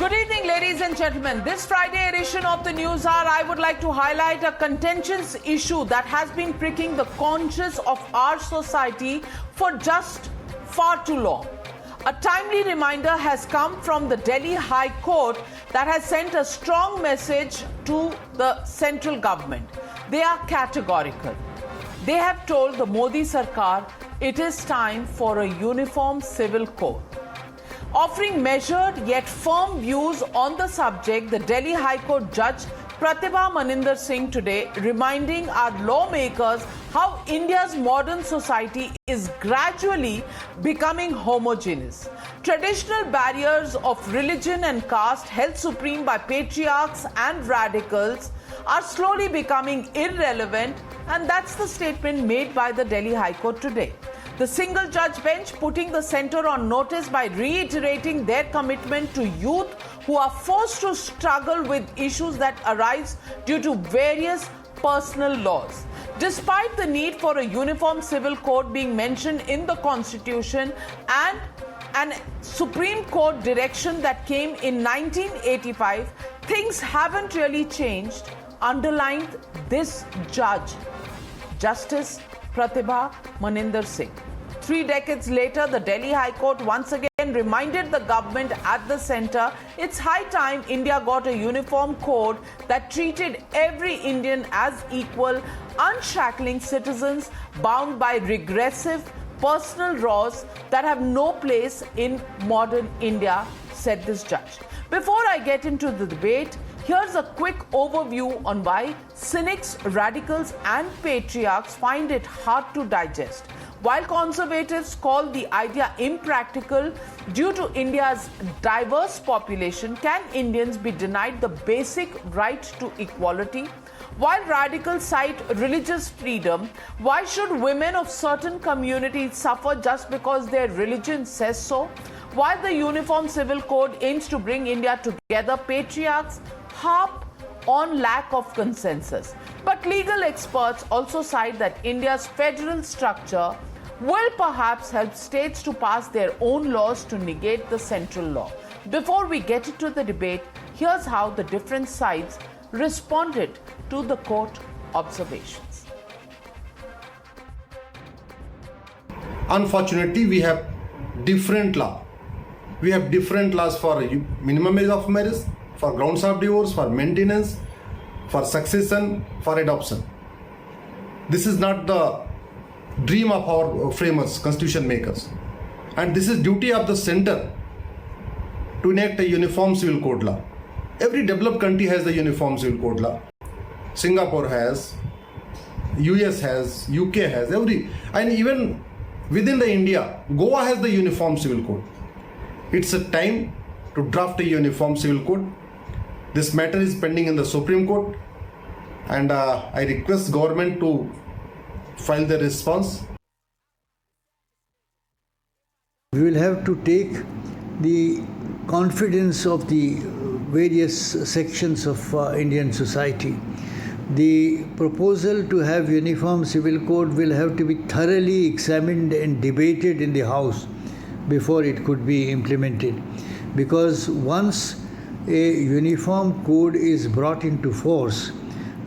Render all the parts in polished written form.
Good evening, ladies and gentlemen. This Friday edition of the News Hour, I would like to highlight a contentious issue that has been pricking the conscience of our society for just far too long. A timely reminder has come from the Delhi High Court that has sent a strong message to the central government. They are categorical. They have told the Modi Sarkar it is time for a uniform civil code. Offering measured yet firm views on the subject, the Delhi High Court Judge Pratibha Maninder Singh today reminding our lawmakers how India's modern society is gradually becoming homogeneous. Traditional barriers of religion and caste held supreme by patriarchs and radicals are slowly becoming irrelevant, and that's the statement made by the Delhi High Court today. The single judge bench putting the centre on notice by reiterating their commitment to youth who are forced to struggle with issues that arise due to various personal laws. Despite the need for a uniform civil code being mentioned in the constitution and an Supreme Court direction that came in 1985, things haven't really changed, underlined this judge, Justice Pratibha Maninder Singh. 3 decades later, the Delhi High Court once again reminded the government at the centre it's high time India got a uniform code that treated every Indian as equal, unshackling citizens bound by regressive personal laws that have no place in modern India, said this judge. Before I get into the debate, here's a quick overview on why cynics, radicals and patriarchs find it hard to digest. While conservatives call the idea impractical due to India's diverse population, can Indians be denied the basic right to equality? While radicals cite religious freedom, why should women of certain communities suffer just because their religion says so? While the Uniform Civil Code aims to bring India together, patriarchs harp on lack of consensus. But legal experts also cite that India's federal structure will perhaps help states to pass their own laws to negate the central law. Before we get into the debate, here's how the different sides responded to the court observations. Unfortunately, we have different law. We have different laws for minimum age of marriage, for grounds of divorce, for maintenance, for succession, for adoption. This is not the dream of our framers, constitution makers. And this is duty of the center to enact a uniform civil code law. Every developed country has the uniform civil code law. Singapore has, US has, UK has, and even within the India, Goa has the uniform civil code. It's a time to draft a uniform civil code. This matter is pending in the Supreme Court, and I request government to file the response. We will have to take the confidence of the various sections of Indian society. The proposal to have uniform civil code will have to be thoroughly examined and debated in the House before it could be implemented. Because once a uniform code is brought into force,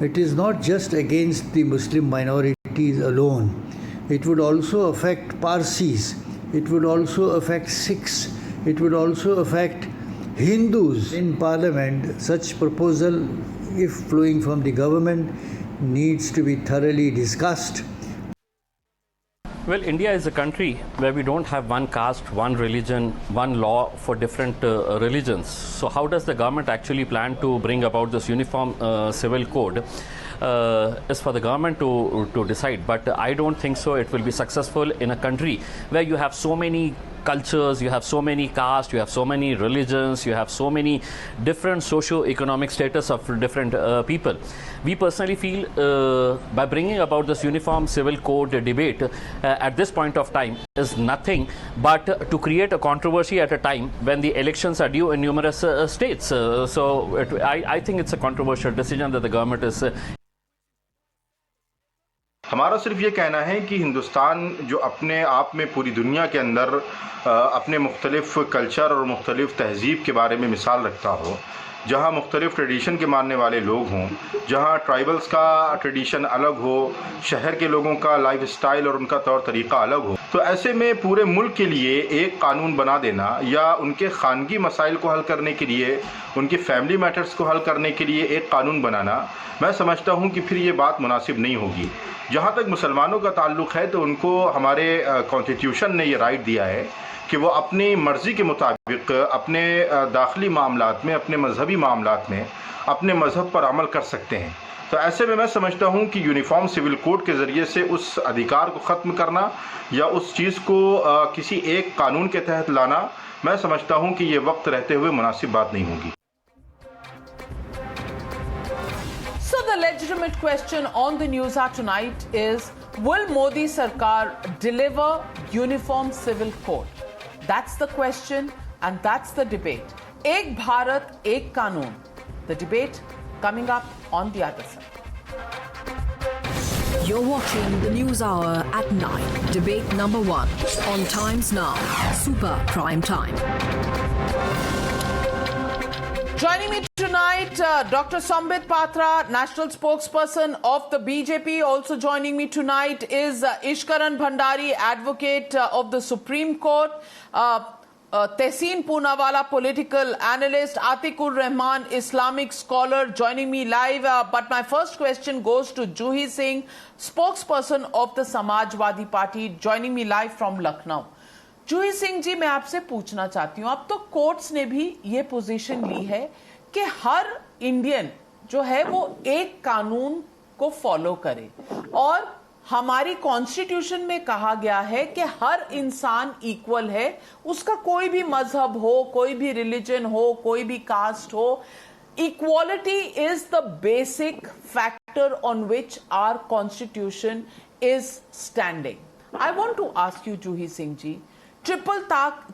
it is not just against the Muslim minorities alone. It would also affect Parsis, it would also affect Sikhs, it would also affect Hindus. In Parliament, such proposal, if flowing from the government, needs to be thoroughly discussed. Well, India is a country where we don't have one caste, one religion, one law for different religions. So how does the government actually plan to bring about this uniform civil code? Is for the government to decide. But I don't think so it will be successful in a country where you have so many cultures, you have so many castes, you have so many religions, you have so many different socio-economic status of different people. We personally feel by bringing about this uniform civil code debate at this point of time is nothing but to create a controversy at a time when the elections are due in numerous states. I think it's a controversial decision that the government is ہمارا صرف یہ کہنا ہے کہ ہندوستان جو اپنے آپ میں پوری دنیا کے اندر اپنے مختلف کلچر اور مختلف تہذیب کے بارے میں مثال رکھتا ہو، جہاں مختلف ٹریڈیشن کے ماننے والے لوگ ہوں، جہاں ٹرائبلز کا ٹریڈیشن الگ ہو، شہر کے لوگوں کا لائف اسٹائل اور ان کا طور طریقہ الگ ہو، تو ایسے میں پورے ملک کے لیے ایک قانون بنا دینا یا ان کے خانگی مسائل کو حل کرنے کے لیے، ان کے فیملی میٹرز کو حل کرنے کے لیے ایک قانون بنانا، میں سمجھتا ہوں کہ پھر یہ بات مناسب نہیں ہوگی۔ جہاں تک مسلمانوں کا تعلق ہے تو ان کو ہمارے کانسٹیٹیوشن نے یہ رائٹ دیا ہے کہ وہ اپنی مرضی کے مطابق اپنے داخلی معاملات میں، اپنے مذہبی معاملات میں اپنے مذہب پر عمل کر سکتے ہیں۔ تو ایسے میں سمجھتا ہوں کہ یونیفارم سول کوڈ کے ذریعے سے اس ادھیکار کو ختم کرنا یا اس چیز کو کسی ایک قانون کے تحت لانا، میں سمجھتا ہوں کہ یہ وقت رہتے ہوئے مناسب بات نہیں ہوگی۔ So the legitimate question on the news hour tonight is, will Modi Sarkar deliver uniform civil code? That's the question and that's the debate. Ek Bharat, Ek Kanun. The debate coming up on the other side. You're watching the News Hour at 9. Debate number 1 on Times Now. Super Prime Time. Joining me tonight, Dr. Sambit Patra, national spokesperson of the BJP. Also joining me tonight is Ishkaran Bhandari, advocate of the Supreme Court. Tehseen Poonawala, political analyst. Atikur Rahman, Islamic scholar, joining me live. But my first question goes to Juhi Singh, spokesperson of the Samajwadi Party, joining me live from Lucknow. जूही सिंह जी, मैं आपसे पूछना चाहती हूँ, अब तो courts ने भी ये पोजीशन ली है कि हर इंडियन जो है वो एक कानून को फॉलो करे, और हमारी कॉन्स्टिट्यूशन में कहा गया है कि हर इंसान इक्वल है, उसका कोई भी मजहब हो, कोई भी रिलीजन हो, कोई भी कास्ट हो। Equality is the basic factor on which our constitution is standing. I want to ask you, Juhi Singh ji, triple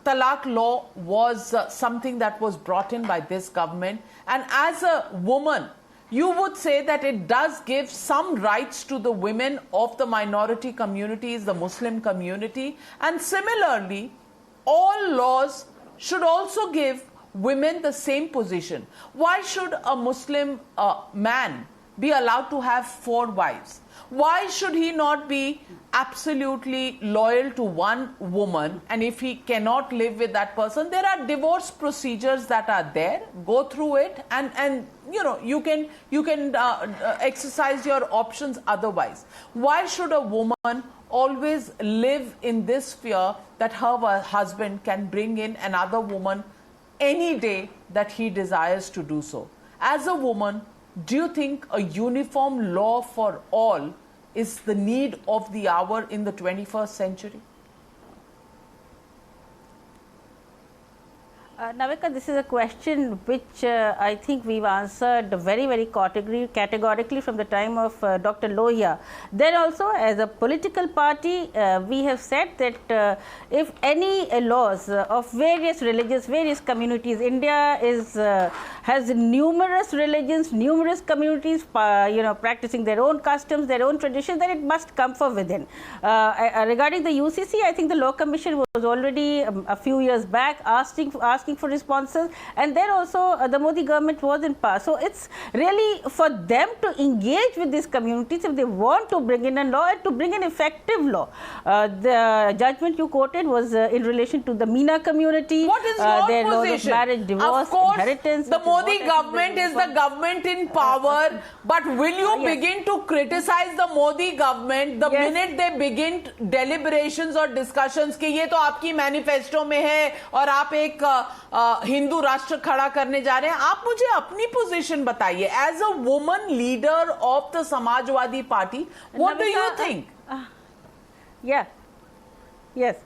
talaq law was something that was brought in by this government, and as a woman, you would say that it does give some rights to the women of the minority communities, the Muslim community, and similarly, all laws should also give women the same position. Why should a Muslim man be allowed to have 4 wives? Why should he not be absolutely loyal to one woman, and if he cannot live with that person, there are divorce procedures that are there, go through it, and you know, you can exercise your options otherwise. Why should a woman always live in this fear that her husband can bring in another woman any day that he desires to do so? As a woman, do you think a uniform law for all is the need of the hour in the 21st century? Navika, this is a question which I think we've answered very, very categorically from the time of Dr. Lohia. Then also, as a political party, we have said that if any laws of various religions, various communities, India has numerous religions, numerous communities, practicing their own customs, their own traditions, then it must come from within. Regarding the UCC, I think the Law Commission was already a few years back asking for responses, and then also the Modi government was in power. So it's really for them to engage with these communities if they want to bring in a law and to bring an effective law. The judgment you quoted was in relation to the Meena community. What is your their position? Laws of marriage, divorce, of course, inheritance. The Modi government is the government in power, but will you begin to criticize the Modi government the minute they begin deliberations or discussions कि ये तो आपकी manifesto में है और आप एक हिंदू राष्ट्र खड़ा करने जा रहे हैं? आप मुझे अपनी पोजीशन बताइए as a woman leader of the Samajwadi Party. What do you think? Yes.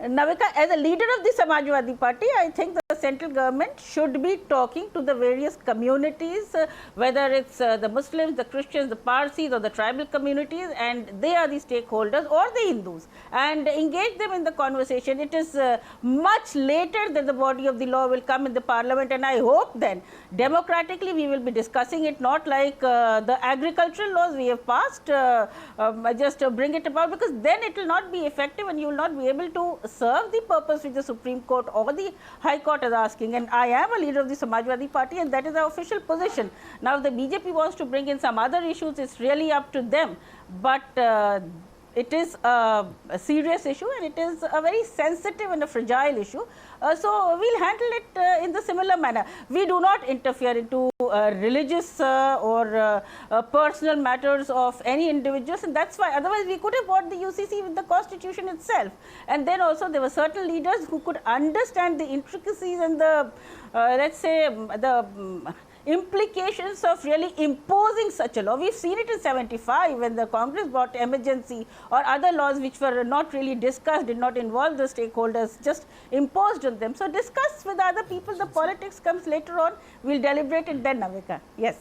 Navika, as a leader of the Samajwadi Party, I think the central government should be talking to the various communities, whether it's the Muslims, the Christians, the Parsis or the tribal communities, and they are the stakeholders, or the Hindus, and engage them in the conversation. It is much later that the body of the law will come in the parliament, and I hope then democratically we will be discussing it, not like the agricultural laws we have passed, just bring it about, because then it will not be effective and you will not be able to serve the purpose which the Supreme Court or the High Court is asking. And I am a leader of the Samajwadi Party, and that is our official position. Now, if the BJP wants to bring in some other issues, it's really up to them. But it is a serious issue, and it is a very sensitive and a fragile issue. So we'll handle it in the similar manner. We do not interfere into religious or personal matters of any individuals, and that's why otherwise we could have bought the UCC with the constitution itself. And then also there were certain leaders who could understand the intricacies and the let's say the implications of really imposing such a law. We've seen it in 75 when the Congress brought emergency or other laws which were not really discussed, did not involve the stakeholders, just imposed on them. So discuss with other people, the politics comes later on, we'll deliberate it then, Navika. Yes.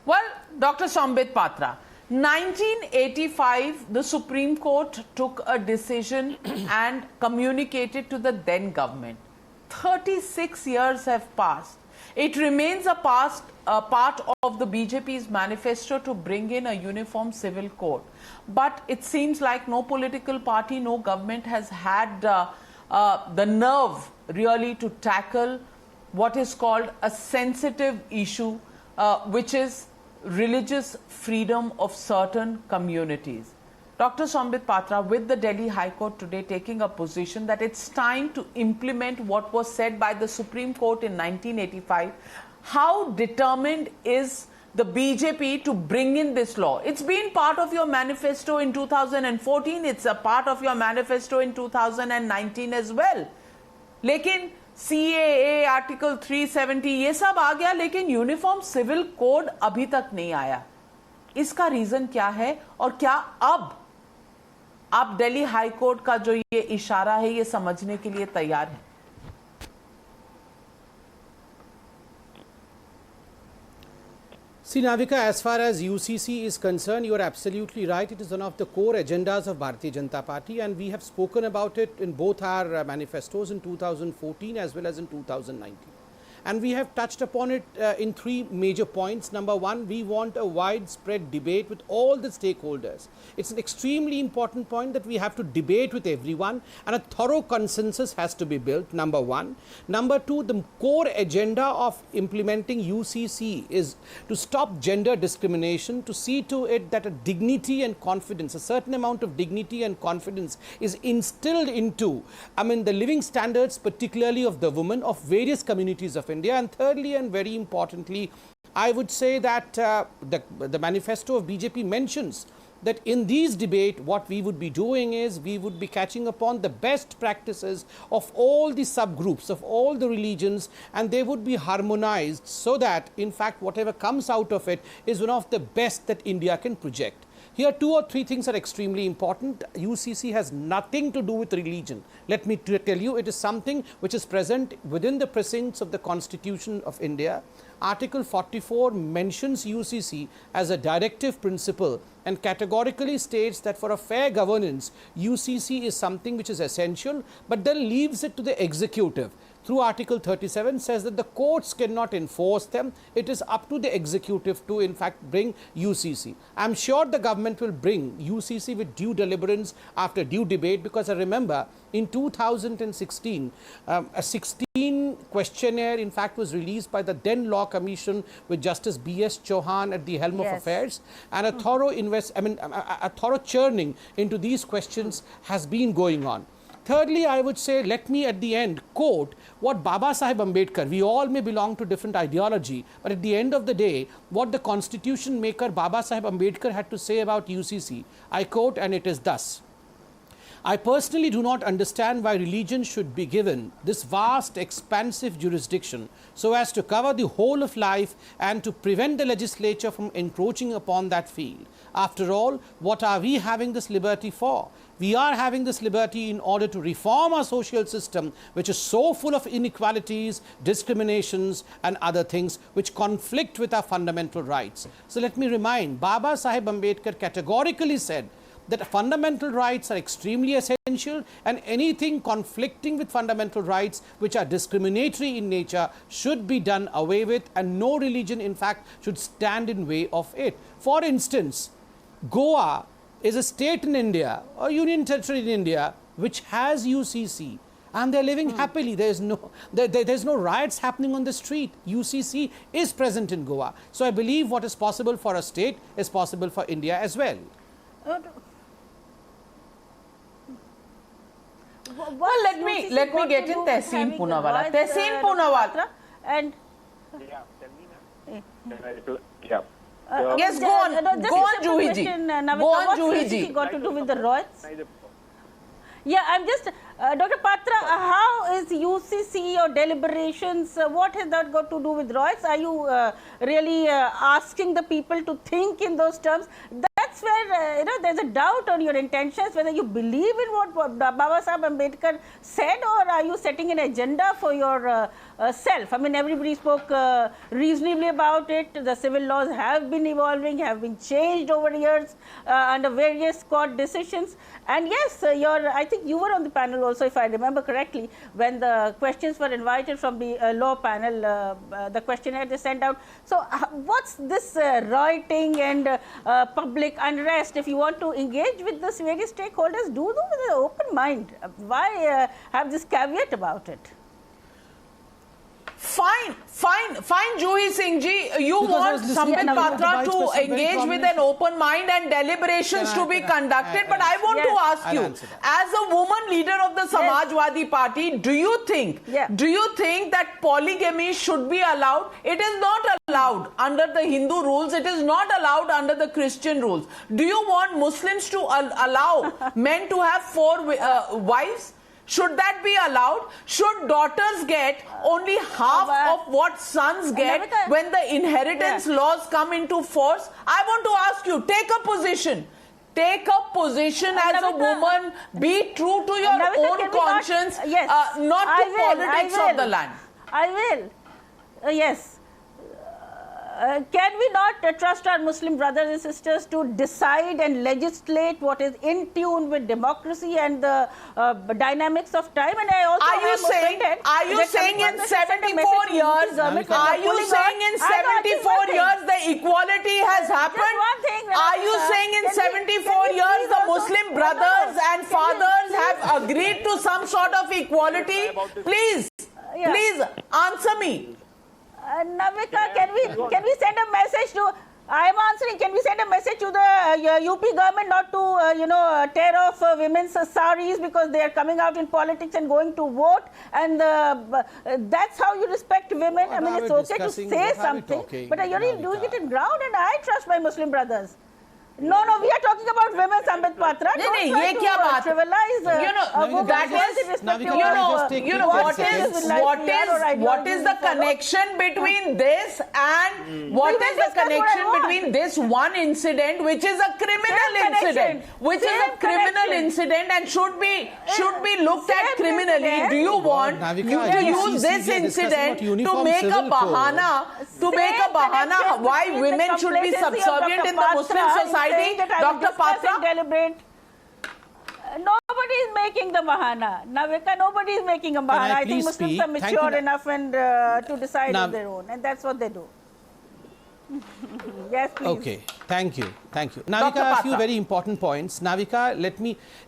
Well, Dr. Sambit Patra, 1985, the Supreme Court took a decision and communicated to the then government. 36 years have passed. It remains a part of the BJP's manifesto to bring in a uniform civil code. But it seems like no political party, no government has had the nerve really to tackle what is called a sensitive issue, which is religious freedom of certain communities. Dr. Sambit Patra, with the Delhi High Court today taking a position that it's time to implement what was said by the Supreme Court in 1985, how determined is the BJP to bring in this law? It's been part of your manifesto in 2014, it's a part of your manifesto in 2019 as well. लेकिन CAA, Article 370, ये सब आ गया, लेकिन uniform civil code अभी तक नहीं आया. इसका रीजन क्या है और क्या अब आप दिल्ली हाई कोर्ट का जो ये इशारा है ये समझने के लिए तैयार हैं? See, Navika, as far as UCC is concerned, you are absolutely right. It is one of the core agendas of Bharatiya Janata Party, and we have spoken about it in both our manifestos in 2014 as well as in 2019. And we have touched upon it in three major points. Number one, we want a widespread debate with all the stakeholders. It's an extremely important point that we have to debate with everyone, and a thorough consensus has to be built, number one. Number two, the core agenda of implementing UCC is to stop gender discrimination, to see to it that a dignity and confidence, a certain amount of dignity and confidence is instilled into, the living standards, particularly of the women of various communities of India. And thirdly, and very importantly, I would say that the manifesto of BJP mentions that in these debate, what we would be doing is we would be catching upon the best practices of all the subgroups, of all the religions, and they would be harmonized so that, in fact, whatever comes out of it is one of the best that India can project. Here, two or three things are extremely important. UCC has nothing to do with religion. Let me tell you, it is something which is present within the precincts of the Constitution of India. Article 44 mentions UCC as a directive principle and categorically states that for a fair governance, UCC is something which is essential, but then leaves it to the executive. Through Article 37 says that the courts cannot enforce them. It is up to the executive to, in fact, bring UCC. I'm sure the government will bring UCC with due deliberance after due debate, because I remember in 2016, a 16 questionnaire, in fact, was released by the then Law Commission with Justice B.S. Chauhan at the helm of affairs, and a thorough a thorough churning into these questions has been going on. Thirdly, I would say, let me at the end quote what Baba Sahib Ambedkar, we all may belong to different ideology, but at the end of the day, what the constitution maker Baba Sahib Ambedkar had to say about UCC. I quote, and it is thus: I personally do not understand why religion should be given this vast, expansive jurisdiction so as to cover the whole of life and to prevent the legislature from encroaching upon that field. After all, what are we having this liberty for? We are having this liberty in order to reform our social system, which is so full of inequalities, discriminations, and other things which conflict with our fundamental rights. So let me remind, Baba Saheb Ambedkar categorically said that fundamental rights are extremely essential, and anything conflicting with fundamental rights which are discriminatory in nature should be done away with, and no religion in fact should stand in way of it. For instance, Goa is a state in India, or union territory in India, which has UCC, and they're living happily. There's no riots happening on the street. UCC is present in Goa. So I believe what is possible for a state is possible for India as well. Well, let me get in Tehseen Poonawalla. Tehseen Poonawalla. And yes, go on. Go on, Juhi ji. Go on, Juhi ji. What's got to do with the riots? Yeah, I'm just, Dr. Patra, how is UCC or deliberations, what has that got to do with riots? Are you really asking the people to think in those terms? That's where, there's a doubt on your intentions, whether you believe in what Baba Saheb Ambedkar said, or are you setting an agenda for your self? I mean, everybody spoke reasonably about it. The civil laws have been evolving, have been changed over years under various court decisions. And yes, I think you were on the panel also, if I remember correctly, when the questions were invited from the law panel, the questionnaire they sent out. So what's this rioting and public unrest? If you want to engage with this various stakeholders, do with an open mind. Why have this caveat about it? Fine, Juhi Singh ji. You want Sambit Patra to engage with an open mind and deliberations to be conducted. But I want to ask you, as a woman leader of the Samajwadi Party, do you think that polygamy should be allowed? It is not allowed under the Hindu rules. It is not allowed under the Christian rules. Do you want Muslims to allow men to have 4 wives? Should that be allowed? Should daughters get only half of what sons get when the inheritance laws come into force? I want to ask you, take a position. Take a position as a woman. Be true to your own conscience, not to politics of the land. I will. Yes. Can we not trust our Muslim brothers and sisters to decide and legislate what is in tune with democracy and the dynamics of time? And I also are you saying in 74 years the equality has happened? Are you saying in 74 years the Muslim brothers and fathers have agreed to some sort of equality? Please answer me. Navika, can we send a message to? I am answering. Can we send a message to the UP government not to tear off women's saris because they are coming out in politics and going to vote, and that's how you respect women? I mean, it's okay to say something, but you're really doing it in ground, and I trust my Muslim brothers. No, we are talking about women, Sambit Patra. Don't try to trivialize what is the connection between this and this one incident, which is a criminal incident, and should be looked at criminally? Do you want to use this incident to make a bahana why women should be subservient in the Muslim society? Dr. Patra? Nobody is making the bahana. Navika, nobody is making a bahana. I think Muslims are mature enough and to decide on their own, and that's what they do. Yes, please. Okay, thank you. Navika, a few very important points. Navika,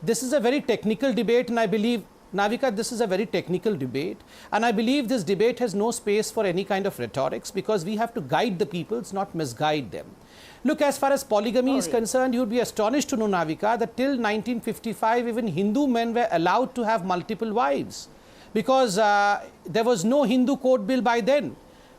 this is a very technical debate, and I believe, Navika, this is a very technical debate, and I believe this debate has no space for any kind of rhetorics, because we have to guide the peoples, not misguide them. Look, as far as polygamy is concerned, you would be astonished to know, Navika, that till 1955, even Hindu men were allowed to have multiple wives, because there was no Hindu code bill by then.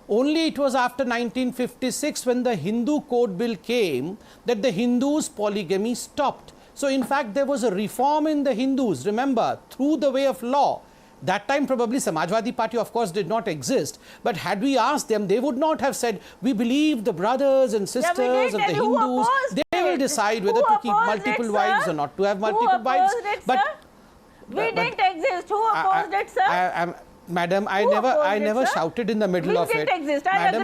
Only it was after 1956, when the Hindu code bill came, that the Hindus' polygamy stopped. So in fact, there was a reform in the Hindus, remember, through the way of law. That time probably Samajwadi Party of course did not exist, but had we asked them, they would not have said, we believe the brothers and sisters of the Hindus, they will decide whether to keep multiple wives or not to have multiple wives. But we didn't exist. Who opposed it, sir? Madam, I never shouted in the middle of it. We didn't exist. Madam,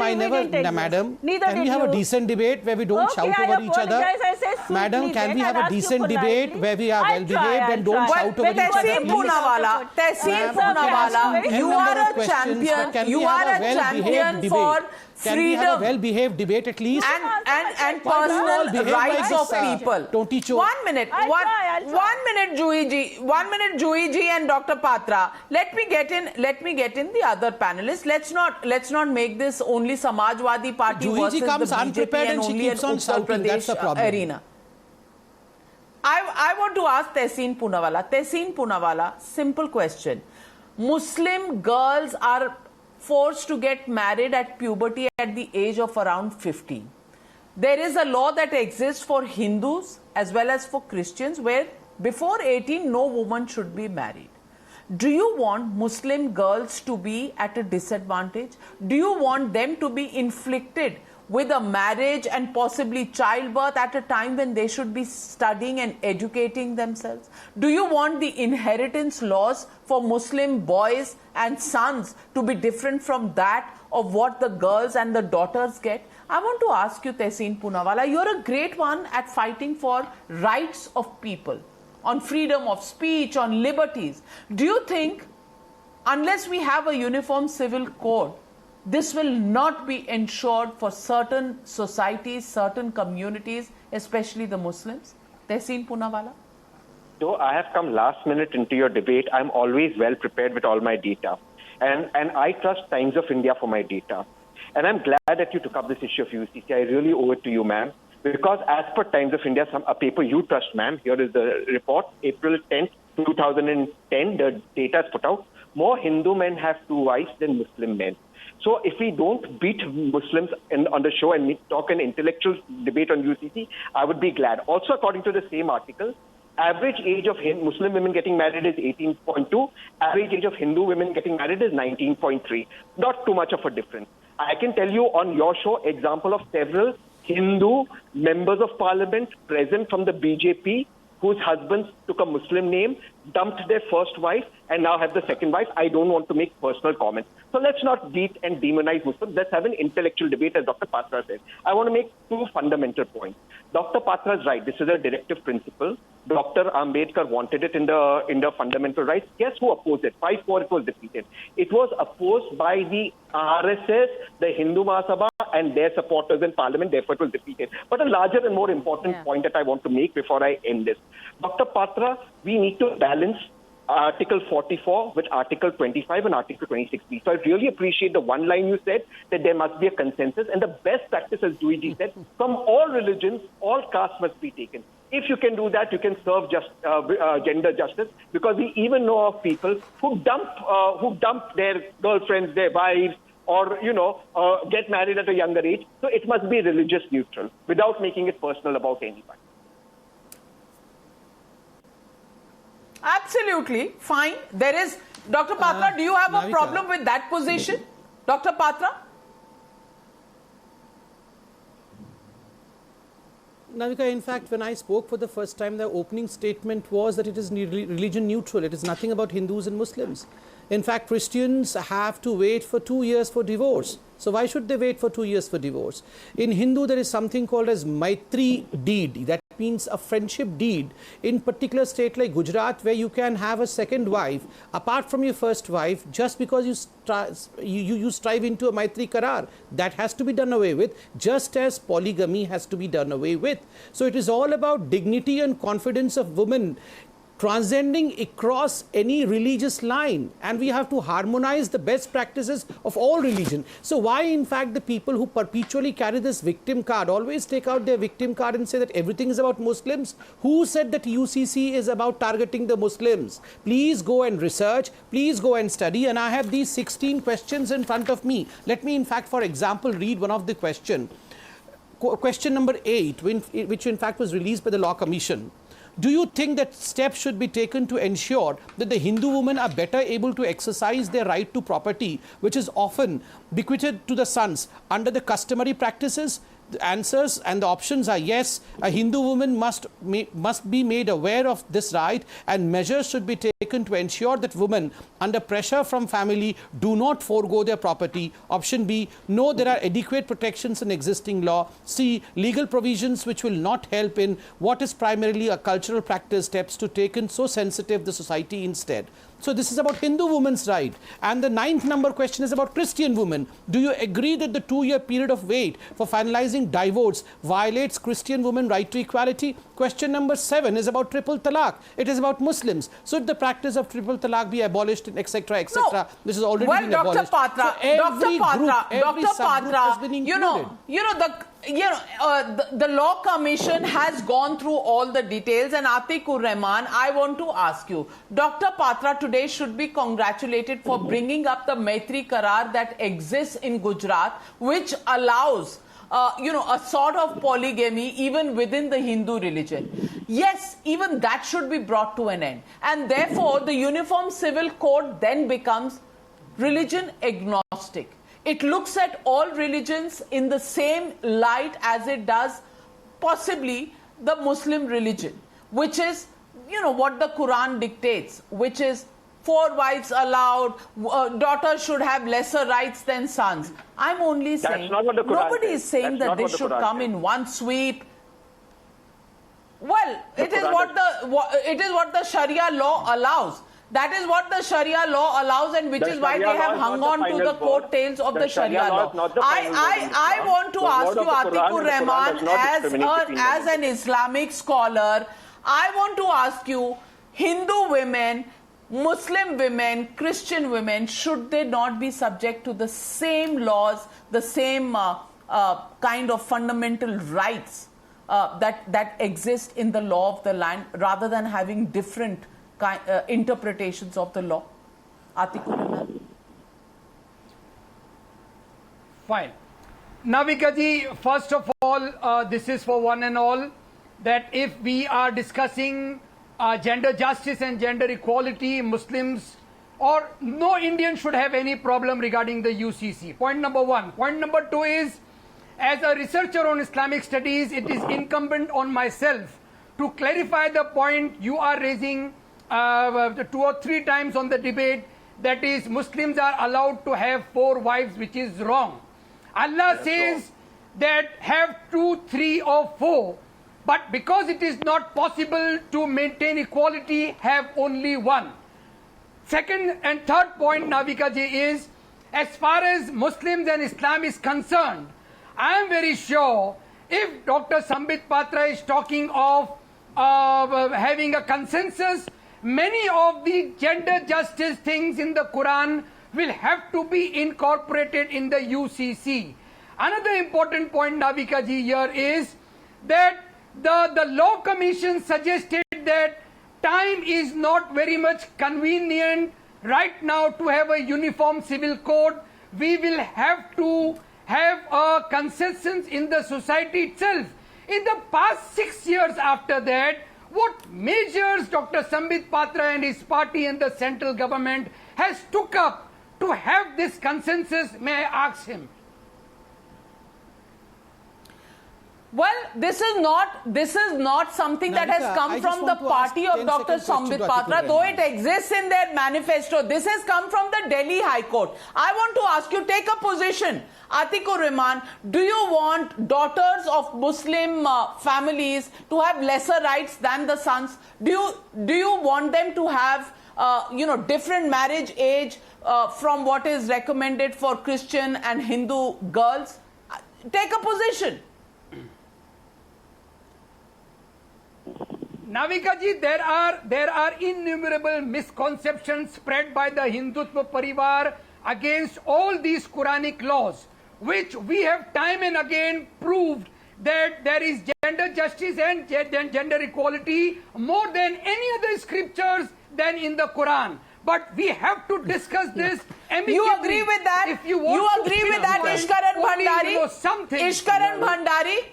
Madam, can we have a decent debate where we don't shout over each other? Madam, can we have a decent debate where we are well behaved and don't shout over each other? Tehseen Poonawala, you are a champion. You are a champion for can we have a well-behaved debate at least? And personal rights of people. Don't teach you. 1 minute. One minute, Juhi ji. 1 minute, Juhi ji and Dr. Patra. Let me get in the other panelists. Let's not make this only Samajwadi Party Juhi versus ji comes the BJP unprepared and she keeps on shouting. That's the problem. Arena. I want to ask Tehseen Poonawala. Tehseen Poonawala, simple question. Muslim girls are forced to get married at puberty at the age of around 15. There is a law that exists for Hindus as well as for Christians where before 18 no woman should be married. Do you want Muslim girls to be at a disadvantage? Do you want them to be inflicted with a marriage and possibly childbirth at a time when they should be studying and educating themselves? Do you want the inheritance laws for Muslim boys and sons to be different from that of what the girls and the daughters get? I want to ask you, Tehseen Poonawala, you're a great one at fighting for rights of people, on freedom of speech, on liberties. Do you think, unless we have a uniform civil code, this will not be ensured for certain societies, certain communities, especially the Muslims? Tehseen Poonawala? Though I have come last minute into your debate, I'm always well prepared with all my data. And I trust Times of India for my data. And I'm glad that you took up this issue of UCC. I really owe it to you, ma'am. Because as per Times of India, a paper you trust, ma'am, here is the report, April 10th, 2010, the data is put out. More Hindu men have 2 wives than Muslim men. So if we don't beat Muslims on the show and talk an intellectual debate on UCC, I would be glad. Also, according to the same article, average age of Muslim women getting married is 18.2. Average age of Hindu women getting married is 19.3. Not too much of a difference. I can tell you on your show example of several Hindu members of parliament present from the BJP whose husbands took a Muslim name, dumped their first wife, and now have the second wife. I don't want to make personal comments. So let's not beat and demonize Muslims. Let's have an intellectual debate, as Dr. Patra said. I want to make 2 fundamental points. Dr. Patra is right. This is a directive principle. Dr. Ambedkar wanted it in the fundamental rights. Guess who opposed it? 5-4 it was defeated. It was opposed by the RSS, the Hindu Mahasabha, and their supporters in parliament. Therefore, it was defeated. But a larger and more important point that I want to make before I end this. Dr. Patra, we need to balance Article 44 with Article 25 and Article 26B. So I really appreciate the one line you said, that there must be a consensus. And the best practice, as Juhi said, from all religions, all castes must be taken. If you can do that, you can serve gender justice, because we even know of people who dump their girlfriends, their wives, or, get married at a younger age. So it must be religious neutral without making it personal about anyone. Absolutely. Fine. There is... Dr. Patra, do you have a problem with that position? Dr. Patra? Navika, in fact, when I spoke for the first time, the opening statement was that it is religion neutral. It is nothing about Hindus and Muslims. In fact, Christians have to wait for 2 years for divorce. So why should they wait for 2 years for divorce? In Hindu, there is something called as Maitri deed. That means a friendship deed in particular state like Gujarat, where you can have a second wife apart from your first wife just because you strive into a Maitri Karar. That has to be done away with, just as polygamy has to be done away with. So it is all about dignity and confidence of women transcending across any religious line, and we have to harmonize the best practices of all religion. So why in fact the people who perpetually carry this victim card always take out their victim card and say that everything is about Muslims? Who said that UCC is about targeting the Muslims? Please go and research, please go and study, and I have these 16 questions in front of me. Let me in fact, for example, read one of the question number 8, which in fact was released by the Law Commission. Do you think that steps should be taken to ensure that the Hindu women are better able to exercise their right to property, which is often bequeathed to the sons under the customary practices? The answers and the options are yes, a Hindu woman must be made aware of this right, and measures should be taken to ensure that women under pressure from family do not forego their property. Option B, no, there are adequate protections in existing law. C, legal provisions which will not help in what is primarily a cultural practice, steps to taken so sensitive the society instead. So this is about Hindu women's right. And the 9th number question is about Christian women. Do you agree that the 2-year period of wait for finalizing divorce violates Christian women right to equality? Question number 7 is about triple talaq. It is about Muslims. Should the practice of triple talaq be abolished, etc., etc.? No. This has already been Dr. abolished. Patra, So every group, every Dr. subgroup Patra, has been included. The Law Commission has gone through all the details, and Atikur Rahman, I want to ask you, Dr. Patra today should be congratulated for bringing up the Maitri Karar that exists in Gujarat, which allows a sort of polygamy even within the Hindu religion. Yes, even that should be brought to an end. And therefore, the Uniform Civil Code then becomes religion agnostic. It looks at all religions in the same light as it does possibly the Muslim religion, which is, what the Quran dictates, which is 4 wives allowed, daughters should have lesser rights than sons. I'm only saying, nobody is saying that this should come in one sweep. Well, it is what the Sharia law allows. That is what the Sharia law allows, and which is why they have hung on to the coattails of the Sharia law. I want to ask you, Atikur Rahman, as an Islamic scholar, I want to ask you, Hindu women, Muslim women, Christian women, should they not be subject to the same laws, the same kind of fundamental rights that exist in the law of the land, rather than having different interpretations of the law? Atikur Rahman. Fine. Navika ji, first of all, this is for one and all, that if we are discussing gender justice and gender equality, Muslims or no Indian should have any problem regarding the UCC. Point number 1. Point number 2 is, as a researcher on Islamic studies, it is incumbent on myself to clarify the point you are raising 2 or 3 times on the debate, that is, Muslims are allowed to have 4 wives, which is wrong. Allah says that have 2, 3 or 4, but because it is not possible to maintain equality, have only 1. Second and third point, Navika ji, is as far as Muslims and Islam is concerned, I am very sure if Dr. Sambit Patra is talking of having a consensus, many of the gender justice things in the Quran will have to be incorporated in the UCC. Another important point, Navika ji, here is that the Law Commission suggested that time is not very much convenient right now to have a uniform civil code. We will have to have a consensus in the society itself. In the past 6 years after that, what measures Dr. Sambit Patra and his party and the central government has took up to have this consensus, may I ask him? Well, this is not something that has come from the party of Dr. Sambit Patra, though it exists in their manifesto. This has come from the Delhi High Court. I want to ask you, take a position. Atikur Rahman, do you want daughters of Muslim families to have lesser rights than the sons? Do you want them to have different marriage age from what is recommended for Christian and Hindu girls? Take a position. Navika ji, there are innumerable misconceptions spread by the Hindutva Parivar against all these Quranic laws, which we have time and again proved that there is gender justice and gender equality more than any other scriptures than in the Quran. But we have to discuss this amicably. You agree with that? If you agree with that, Ishkaran Bhandari? Something. Ishkaran Bhandari?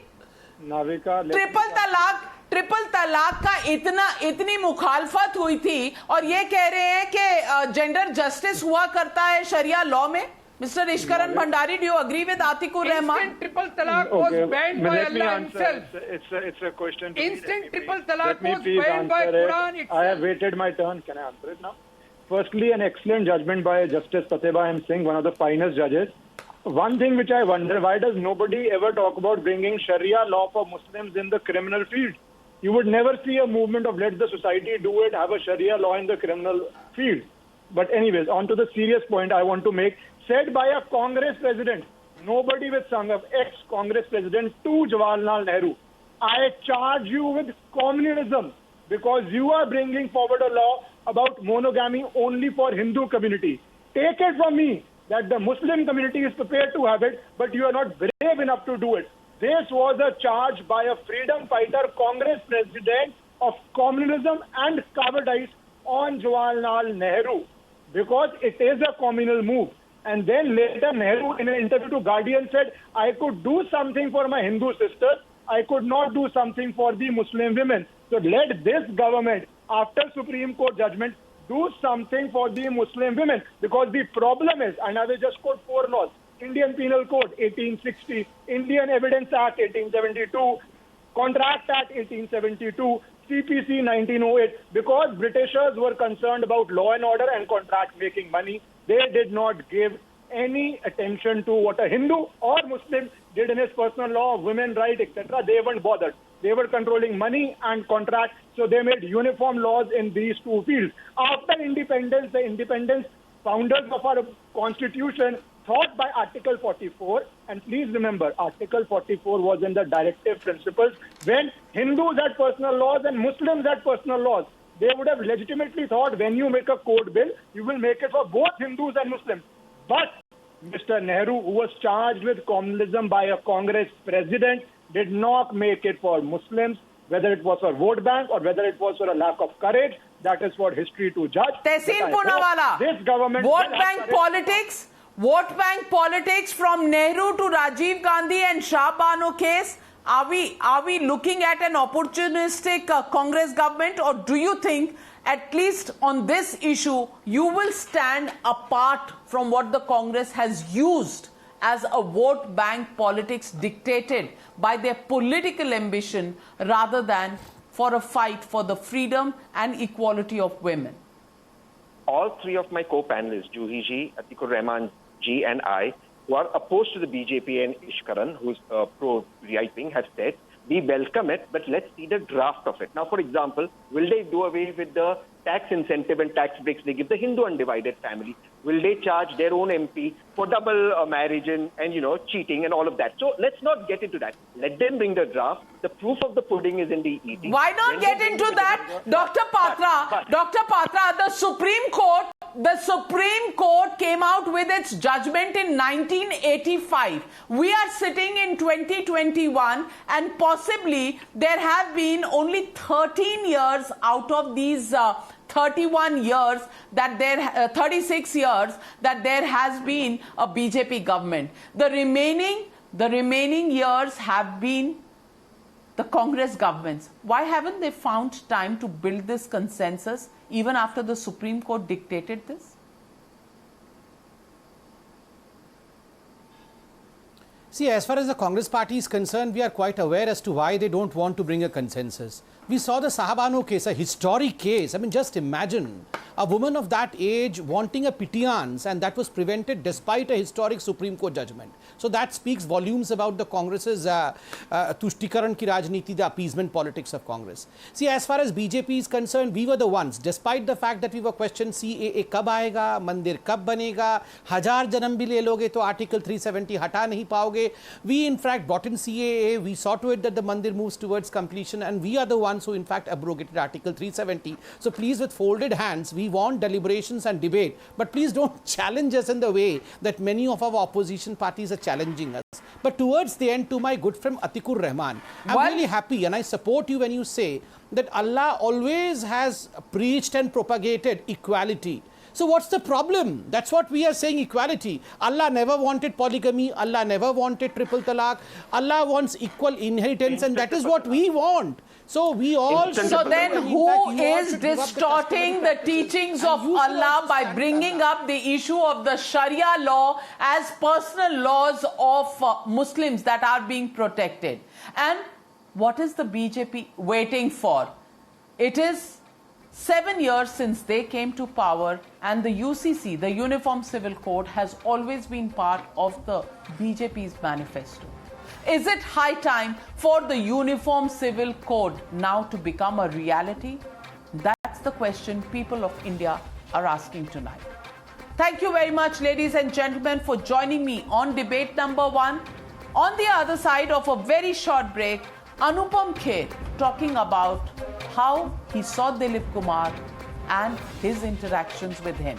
Navika, Triple talaq triple तलाक का इतनी मुखालफत हुई थी और ये कह रहे हैं कि जेंडर जस्टिस हुआ करता है शरिया लॉ में. Mr. Ishkaran Bhandari, do you agree with Atikur Rahman? Instant triple talaq was banned by Allah himself. It's a question to Instant me. triple talaq Let me was please banned by answer it. Quran itself. I have waited my turn. Can I answer it now? Firstly, an excellent judgment by Justice Fateba M. Singh, one of the finest judges. One thing which I wonder, why does nobody ever talk about bringing Sharia law for Muslims in the criminal field? You would never see a movement of let the society do it, have a Sharia law in the criminal field. But anyways, on to the serious point I want to make. Said by a Congress president, nobody with son of ex-Congress president to Jawaharlal Nehru, I charge you with communalism because you are bringing forward a law about monogamy only for Hindu community. Take it from me that the Muslim community is prepared to have it, but you are not brave enough to do it. This was a charge by a freedom fighter Congress president of communalism and cowardice on Jawaharlal Nehru because it is a communal move. And then later Nehru in an interview to Guardian said, I could do something for my Hindu sisters, I could not do something for the Muslim women. So let this government, after Supreme Court judgment, do something for the Muslim women. Because the problem is, and I will just quote 4 laws, Indian Penal Code 1860, Indian Evidence Act 1872, Contract Act 1872, CPC 1908, because Britishers were concerned about law and order and contract making money, they did not give any attention to what a Hindu or Muslim did in his personal law, women right, etc. They weren't bothered. They were controlling money and contract, so they made uniform laws in these 2 fields. After independence, the independence founders of our constitution thought by Article 44, and please remember, Article 44 was in the directive principles when Hindus had personal laws and Muslims had personal laws. They would have legitimately thought when you make a code bill, you will make it for both Hindus and Muslims. But Mr. Nehru, who was charged with communalism by a Congress president, did not make it for Muslims, whether it was for vote bank or whether it was for a lack of courage. That is for history to judge. Tehseen Poonawalla, this government vote bank politics from Nehru to Rajiv Gandhi and Shah Bano case. Are we looking at an opportunistic Congress government, or do you think at least on this issue you will stand apart from what the Congress has used as a vote bank politics dictated by their political ambition rather than for a fight for the freedom and equality of women? All 3 of my co-panelists, Juhi ji, Atikur Rahman ji and I, who are opposed to the BJP and Ishkaran, who's pro-right wing, have said, we welcome it, but let's see the draft of it. Now, for example, will they do away with the tax incentive and tax breaks they give the Hindu undivided family? Will they charge their own MP for double marriage and cheating and all of that? So let's not get into that. Let them bring the draft. The proof of the pudding is in the eating. Why not get into that? Dr. Patra, the Supreme Court came out with its judgment in 1985. We are sitting in 2021 and possibly there have been only 13 years out of these 31 years that 36 years that there has been a BJP government. The remaining years have been the Congress governments. Why haven't they found time to build this consensus even after the Supreme Court dictated this? See, as far as the Congress party is concerned, we are quite aware as to why they don't want to bring a consensus. We saw the Shah Bano case, a historic case. I mean, just imagine a woman of that age wanting a pittance, and that was prevented despite a historic Supreme Court judgment. So that speaks volumes about the Congress's Tushtikaran ki Rajniti, the appeasement politics of Congress. See, as far as BJP is concerned, we were the ones, despite the fact that we were questioned CAA kab aayega, mandir kab banega, 1000 janam bhi le loge to Article 370 hata nahi paoge. We in fact brought in CAA, we saw to it that the mandir moves towards completion, and we are the ones who in fact abrogated Article 370. So please, with folded hands, we want deliberations and debate, but please don't challenge us in the way that many of our opposition parties are challenging us. But towards the end, to my good friend Atikur Rahman, I'm really happy and I support you when you say that Allah always has preached and propagated equality. So what's the problem? That's what we are saying, equality. Allah never wanted polygamy. Allah never wanted triple talaq. Allah wants equal inheritance, and that is what we want. So we all. So then who is distorting the teachings of Allah by bringing up the issue of the Sharia law as personal laws of Muslims that are being protected? And what is the BJP waiting for? It is 7 years since they came to power, and the UCC, the Uniform Civil Code, has always been part of the BJP's manifesto. Is it high time for the Uniform Civil Code now to become a reality? That's the question people of India are asking tonight. Thank you very much, ladies and gentlemen, for joining me on debate number 1. On the other side of a very short break, Anupam Kher talking about how he saw Dilip Kumar and his interactions with him.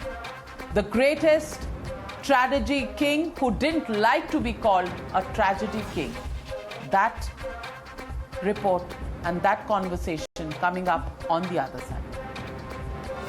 The greatest tragedy king who didn't like to be called a tragedy king. That report and that conversation coming up on the other side.